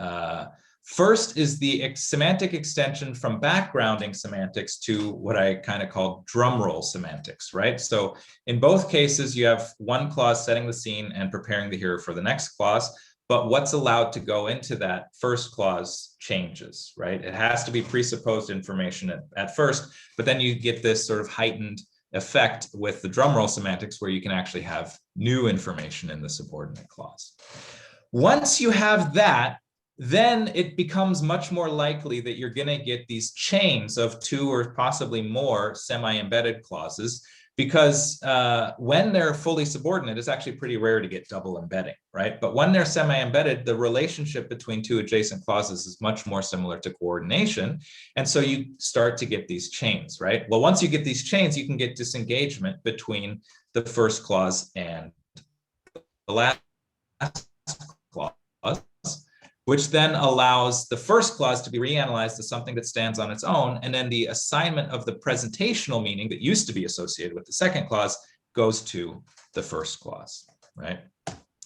First is the semantic extension from backgrounding semantics to what I kind of call drumroll semantics, right? So in both cases, you have one clause setting the scene and preparing the hearer for the next clause. But what's allowed to go into that first clause changes, right? It has to be presupposed information at first, but then you get this sort of heightened effect with the drumroll semantics where you can actually have new information in the subordinate clause. Once you have that, then it becomes much more likely that you're going to get these chains of 2 or possibly more semi-embedded clauses, because when they're fully subordinate, it's actually pretty rare to get double embedding, right? But when they're semi-embedded, the relationship between 2 adjacent clauses is much more similar to coordination. And so you start to get these chains, right? Well, once you get these chains, you can get disengagement between the first clause and the last clause, which then allows the first clause to be reanalyzed as something that stands on its own. And then the assignment of the presentational meaning that used to be associated with the second clause goes to the first clause, right?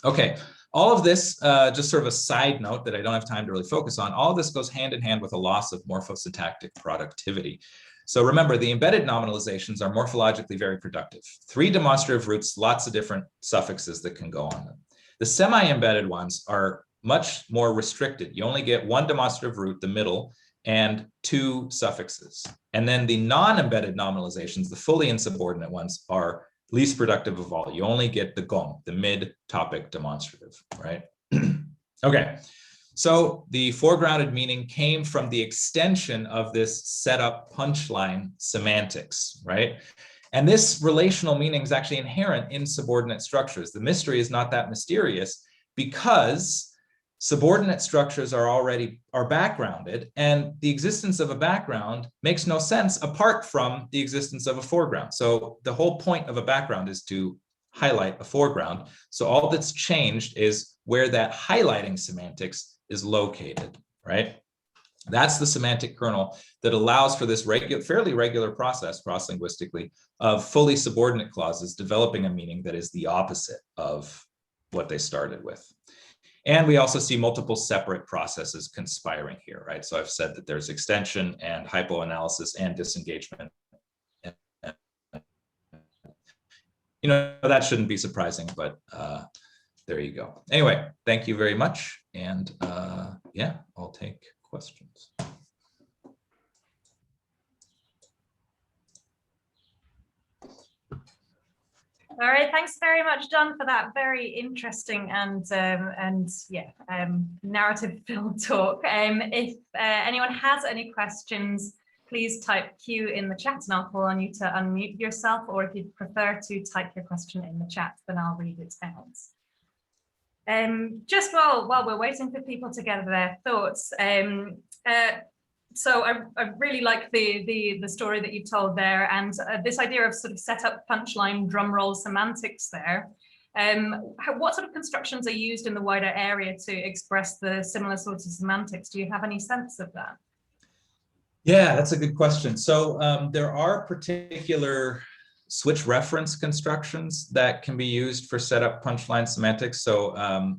Okay, all of this, just sort of a side note that I don't have time to really focus on, all of this goes hand in hand with a loss of morphosyntactic productivity. So remember, the embedded nominalizations are morphologically very productive. 3 demonstrative roots, lots of different suffixes that can go on them. The semi-embedded ones are much more restricted. You only get 1 demonstrative root, the middle, and 2 suffixes. And then the non-embedded nominalizations, the fully insubordinate ones, are least productive of all. You only get the gong, the mid-topic demonstrative, right? Okay, so the foregrounded meaning came from the extension of this setup punchline semantics, right? And this relational meaning is actually inherent in subordinate structures. The mystery is not that mysterious because subordinate structures are backgrounded, and the existence of a background makes no sense apart from the existence of a foreground. So the whole point of a background is to highlight a foreground. So all that's changed is where that highlighting semantics is located, right? That's the semantic kernel that allows for this fairly regular process cross-linguistically of fully subordinate clauses developing a meaning that is the opposite of what they started with. And we also see multiple separate processes conspiring here, right? So I've said that there's extension and hypoanalysis and disengagement. You know, that shouldn't be surprising, but there you go. Anyway, thank you very much. And yeah, I'll take questions. All right, thanks very much, John, for that very interesting and narrative-filled talk. If anyone has any questions, please type Q in the chat and I'll call on you to unmute yourself, or if you'd prefer to type your question in the chat, then I'll read it out. Just while we're waiting for people to gather their thoughts, so I really like the story that you told there, and this idea of sort of set up punchline drum roll semantics there. What sort of constructions are used in the wider area to express the similar sorts of semantics? Do you have any sense of that? Yeah, that's a good question. So there are particular switch reference constructions that can be used for setup punchline semantics. So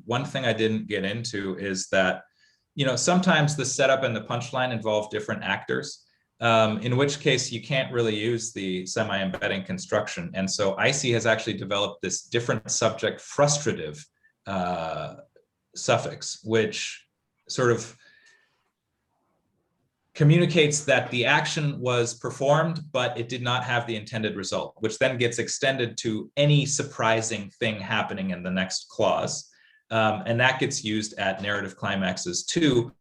one thing I didn't get into is that, sometimes the setup and the punchline involve different actors, in which case you can't really use the semi-embedding construction. And so Aisi has actually developed this different subject frustrative suffix, which sort of communicates that the action was performed, but it did not have the intended result, which then gets extended to any surprising thing happening in the next clause. And that gets used at narrative climaxes too,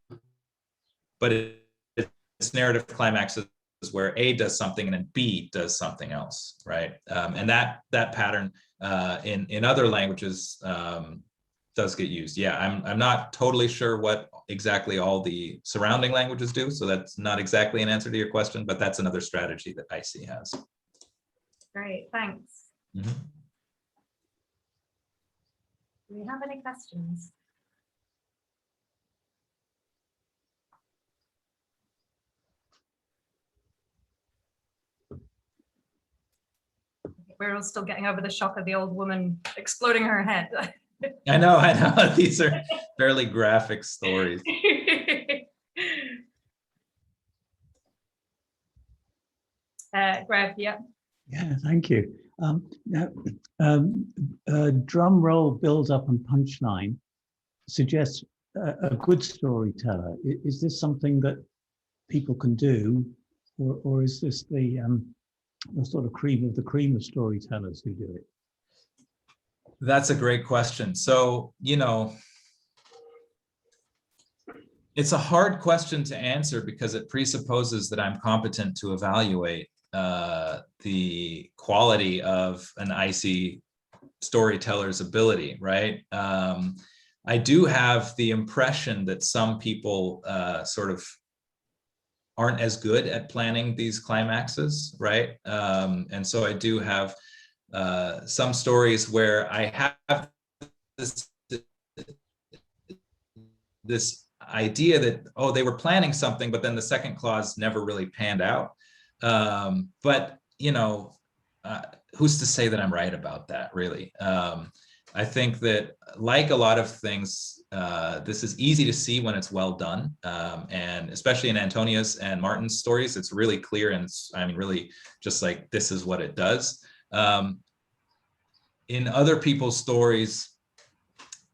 but it's narrative climaxes where A does something and then B does something else, right? And that pattern in other languages does get used. Yeah, I'm not totally sure what exactly all the surrounding languages do, so that's not exactly an answer to your question, but that's another strategy that Aisi has. Great, thanks. Mm-hmm. Do we have any questions? We're all still getting over the shock of the old woman exploding her head. I know. These are fairly graphic stories. Greg, yeah. Yeah, thank you. Drum roll, build up, and punchline suggests a good storyteller. Is this something that people can do, or is this the sort of cream of the cream of storytellers who do it? That's a great question. So, it's a hard question to answer because it presupposes that I'm competent to evaluate the quality of an Aisi storyteller's ability, right? I do have the impression that some people sort of aren't as good at planning these climaxes, right? And so I do have some stories where I have this idea that, oh, they were planning something, but then the second clause never really panned out. But, who's to say that I'm right about that, really? I think that, like a lot of things, this is easy to see when it's well done. And especially in Antonia's and Martin's stories, it's really clear, and it's, really just like, this is what it does. In other people's stories,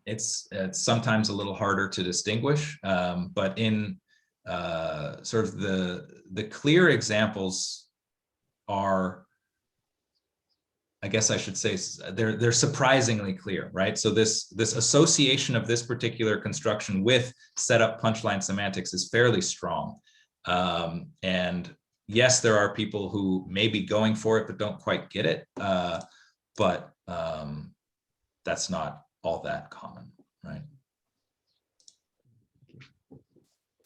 it's sometimes a little harder to distinguish, but in sort of the clear examples are, I guess I should say, they're surprisingly clear, right? So this association of this particular construction with setup punchline semantics is fairly strong. And yes, there are people who may be going for it but don't quite get it, but that's not all that common, right?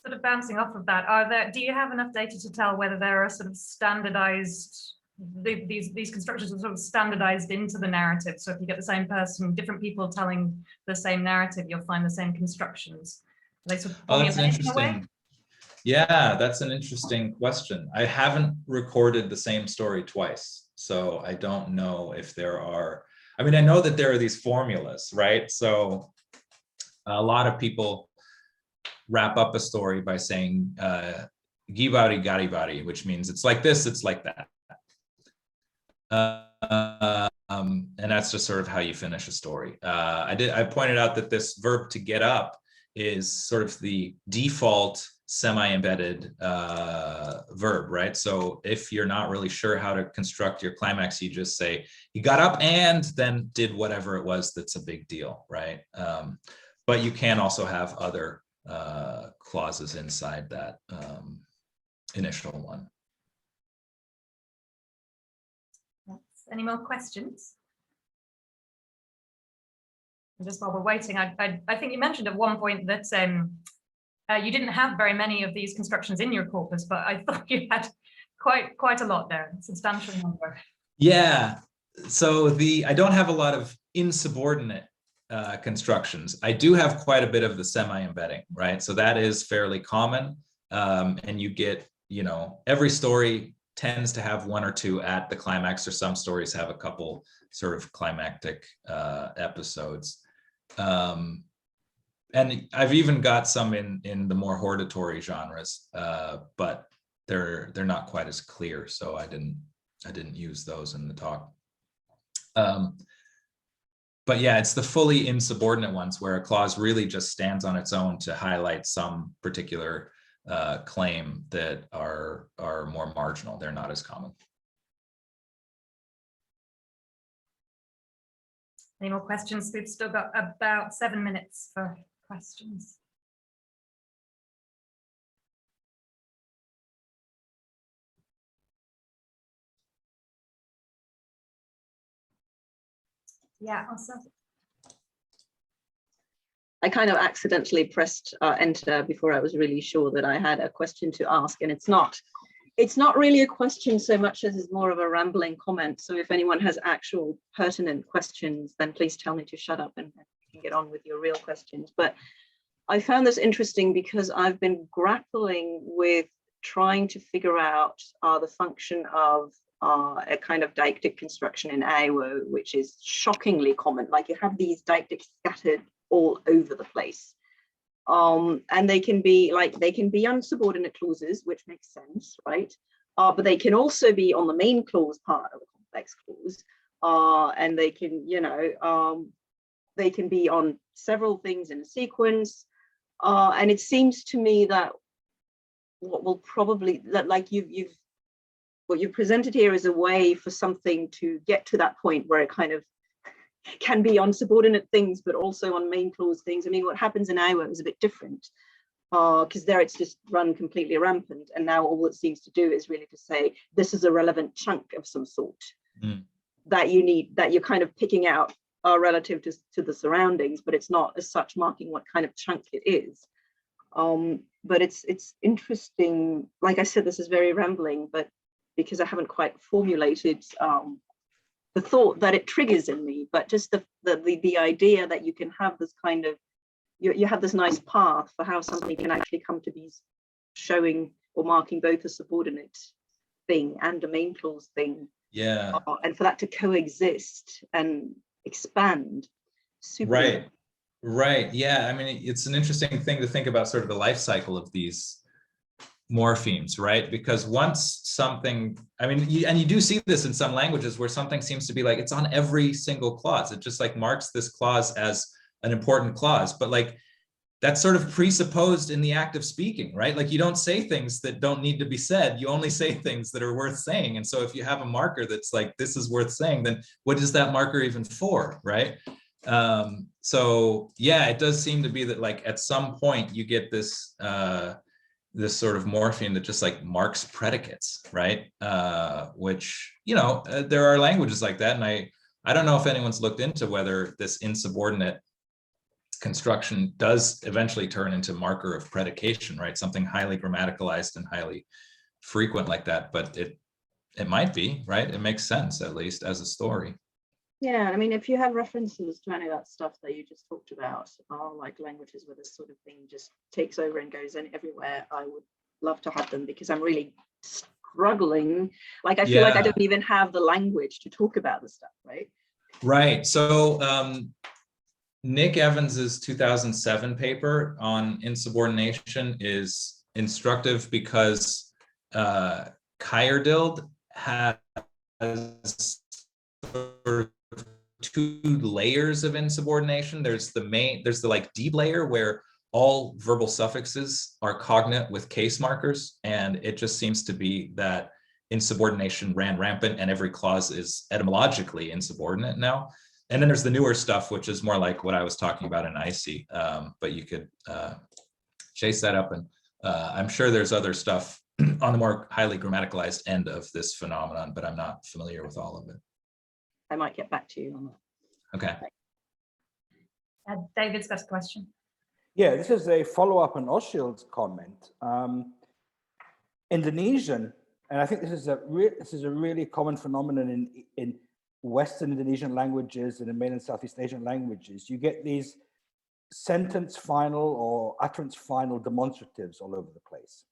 Sort of bouncing off of that, do you have enough data to tell whether there are sort of standardized, these constructions are sort of standardized into the narrative? So if you get the same person, different people telling the same narrative, you'll find the same constructions. Are they sort of that's interesting. Yeah, that's an interesting question. I haven't recorded the same story twice, so I don't know if there are. I know that there are these formulas, right? So a lot of people wrap up a story by saying gibari garibari, which means it's like this, it's like that. And that's just sort of how you finish a story. I pointed out that this verb to get up is sort of the default semi-embedded verb, right? So if you're not really sure how to construct your climax, you just say, he got up and then did whatever it was that's a big deal, right? But you can also have other clauses inside that initial one. Any more questions? And just while we're waiting, I think you mentioned at one point that you didn't have very many of these constructions in your corpus, but I thought you had quite a lot there, a substantial number. Yeah, so I don't have a lot of insubordinate constructions, I do have quite a bit of the semi-embedding, right? So that is fairly common. And you get, you know, every story tends to have one or two at the climax, or some stories have a couple sort of climactic episodes. And I've even got some in the more hortatory genres, but they're not quite as clear, so I didn't use those in the talk. But yeah, it's the fully insubordinate ones where a clause really just stands on its own to highlight some particular claim that are more marginal. They're not as common. Any more questions? We've still got about 7 minutes for questions. Yeah, also. I kind of accidentally pressed enter before I was really sure that I had a question to ask, and it's not really a question so much as it's more of a rambling comment. So if anyone has actual pertinent questions, then please tell me to shut up and you can get on with your real questions. But I found this interesting because I've been grappling with trying to figure out the function of a kind of deictic construction in Iowa, which is shockingly common. Like you have these deictics scattered all over the place. And they can be unsubordinate clauses, which makes sense, right? But they can also be on the main clause part of a complex clause. And they can, you know, they can be on several things in a sequence. And it seems to me that what will probably, like what you've presented here is a way for something to get to that point where it kind of can be on subordinate things, but also on main clause things. I mean, what happens in Iowa is a bit different because there it's just run completely rampant. And now all it seems to do is really to say, this is a relevant chunk of some sort that you need, that you're kind of picking out relative to the surroundings, but it's not as such marking what kind of chunk it is. But it's interesting. Like I said, this is very rambling, but because I haven't quite formulated the thought that it triggers in me, but just the idea that you can have this kind of, you have this nice path for how something can actually come to be showing or marking both a subordinate thing and a main clause thing. Yeah. And for that to coexist and expand. Super. Right. Right. Yeah. I mean, it's an interesting thing to think about sort of the life cycle of these morphemes, right? Because once something, I mean, you do see this in some languages where something seems to be like, it's on every single clause. It just like marks this clause as an important clause, but like that's sort of presupposed in the act of speaking, right? Like you don't say things that don't need to be said. You only say things that are worth saying. And so if you have a marker that's like, this is worth saying, then what is that marker even for, right? So yeah, it does seem to be that like at some point you get this, this sort of morpheme that just like marks predicates, right? Which, you know, there are languages like that. And I don't know if anyone's looked into whether this insubordinate construction does eventually turn into marker of predication, right? Something highly grammaticalized and highly frequent like that, but it might be, right? It makes sense, at least as a story. Yeah, I mean, if you have references to any of that stuff that you just talked about, like languages where this sort of thing just takes over and goes in everywhere, I would love to have them because I'm really struggling. Like, I feel like I don't even have the language to talk about this stuff, right? Right. So Nick Evans's 2007 paper on insubordination is instructive because Keyerdild has sort of two layers of insubordination. There's the like deep layer where all verbal suffixes are cognate with case markers, and it just seems to be that insubordination ran rampant and every clause is etymologically insubordinate now. And then there's the newer stuff, which is more like what I was talking about in Aisi, but you could chase that up, and I'm sure there's other stuff on the more highly grammaticalized end of this phenomenon, but I'm not familiar with all of it. I might get back to you on that. Okay. David's got a question. Yeah, this is a follow-up on Oshil's comment. Indonesian, and I think this is a really common phenomenon in Western Indonesian languages and in mainland Southeast Asian languages, you get these sentence final or utterance final demonstratives all over the place.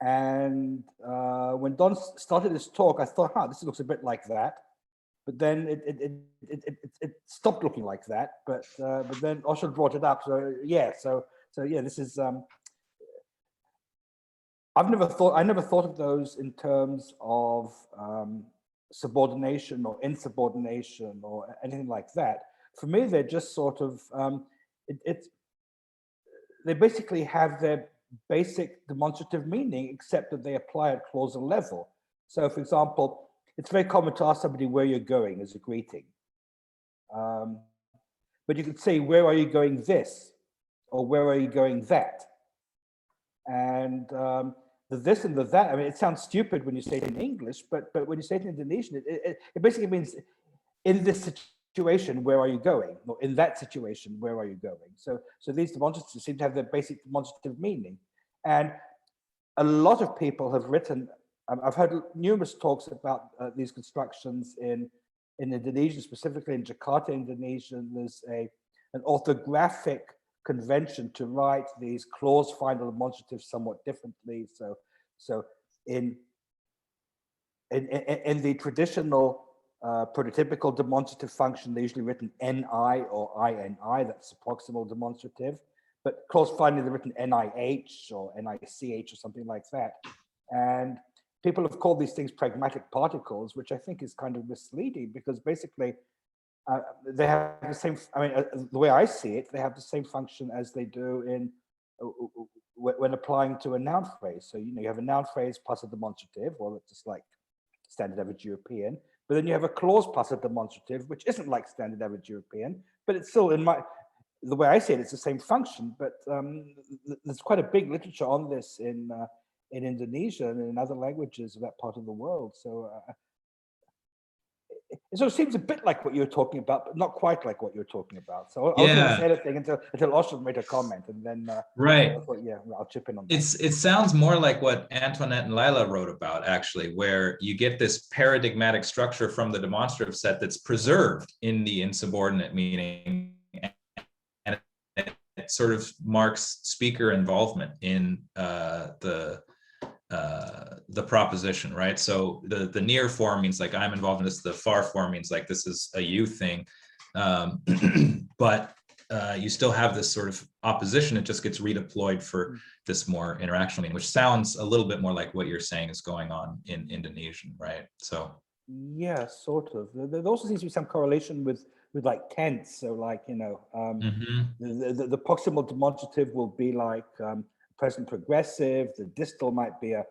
And when Don started this talk, I thought, this looks a bit like that. But then it stopped looking like that. But then Osho brought it up. So yeah, this is. I never thought of those in terms of subordination or insubordination or anything like that. For me, they're just sort of they basically have their basic demonstrative meaning, except that they apply at clausal level. So, for example, it's very common to ask somebody where you're going as a greeting. But you could say, where are you going this? Or where are you going that? And the this and the that, I mean, it sounds stupid when you say it in English, but when you say it in Indonesian, it basically means in this situation, where are you going? Or in that situation, where are you going? So these demonstratives seem to have their basic demonstrative meaning. And a lot of people have written, I've heard numerous talks about these constructions in Indonesia, specifically in Jakarta, Indonesia. There's an orthographic convention to write these clause final demonstratives somewhat differently. So in the traditional prototypical demonstrative function, they're usually written ni or ini, that's the proximal demonstrative. But clause finally, they're written nih or nicch or something like that. And people have called these things pragmatic particles, which I think is kind of misleading, because basically they have the same, I mean, the way I see it, they have the same function as they do in when applying to a noun phrase. So, you have a noun phrase plus a demonstrative, well, it's just like standard average European. But then you have a clause plus a demonstrative, which isn't like standard average European, but it's still, the way I see it, it's the same function. But there's quite a big literature on this in Indonesia and in other languages of that part of the world. So it sort of seems a bit like what you're talking about, but not quite like what you're talking about. So I wasn't going to say anything until Osho made a comment, and then right. I'll chip in on that. It sounds more like what Antoinette and Lila wrote about, actually, where you get this paradigmatic structure from the demonstrative set that's preserved in the insubordinate meaning, and it sort of marks speaker involvement in the proposition, right? So the near form means like I'm involved in this, the far form means like this is a you thing, but you still have this sort of opposition. It just gets redeployed for this more interactional meaning, which sounds a little bit more like what you're saying is going on in Indonesian, right? So yeah, sort of. There also seems to be some correlation with like tense. So like, the proximal demonstrative will be like present progressive, the distal might be a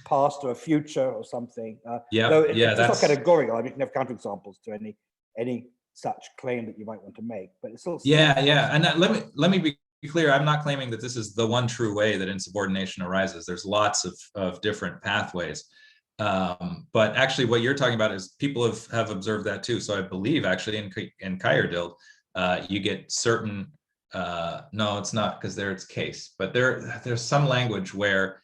past or a future or something. It's not categorical. I mean, you can have counterexamples to any such claim that you might want to make, but it's also and let me be clear. I'm not claiming that this is the one true way that insubordination arises. There's lots of different pathways, but actually what you're talking about is people have observed that too. So I believe actually in Keyerdild, you get certain no, it's not, because there it's case, but there's some language where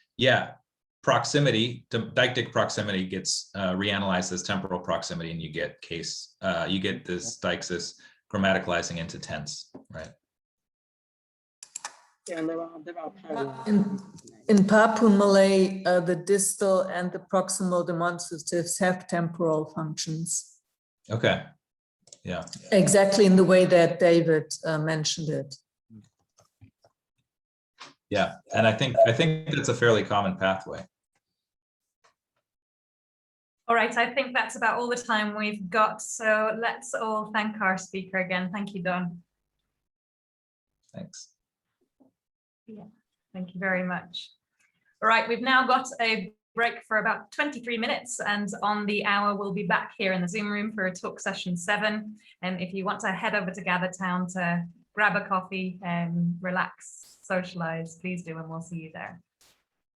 proximity, deictic proximity gets reanalyzed as temporal proximity, and you get case, you get this deixis grammaticalizing into tense, right? Yeah, and there are parallels. In Papuan Malay, the distal and the proximal demonstratives have temporal functions. Okay. Yeah. Exactly in the way that David mentioned it. Yeah, and I think it's a fairly common pathway. All right, I think that's about all the time we've got. So let's all thank our speaker again. Thank you, Don. Thanks. Yeah, thank you very much. All right, we've now got a break for about 23 minutes, and on the hour we'll be back here in the Zoom room for a talk session 7. And if you want to head over to Gathertown to grab a coffee and relax, socialize, please do, and we'll see you there.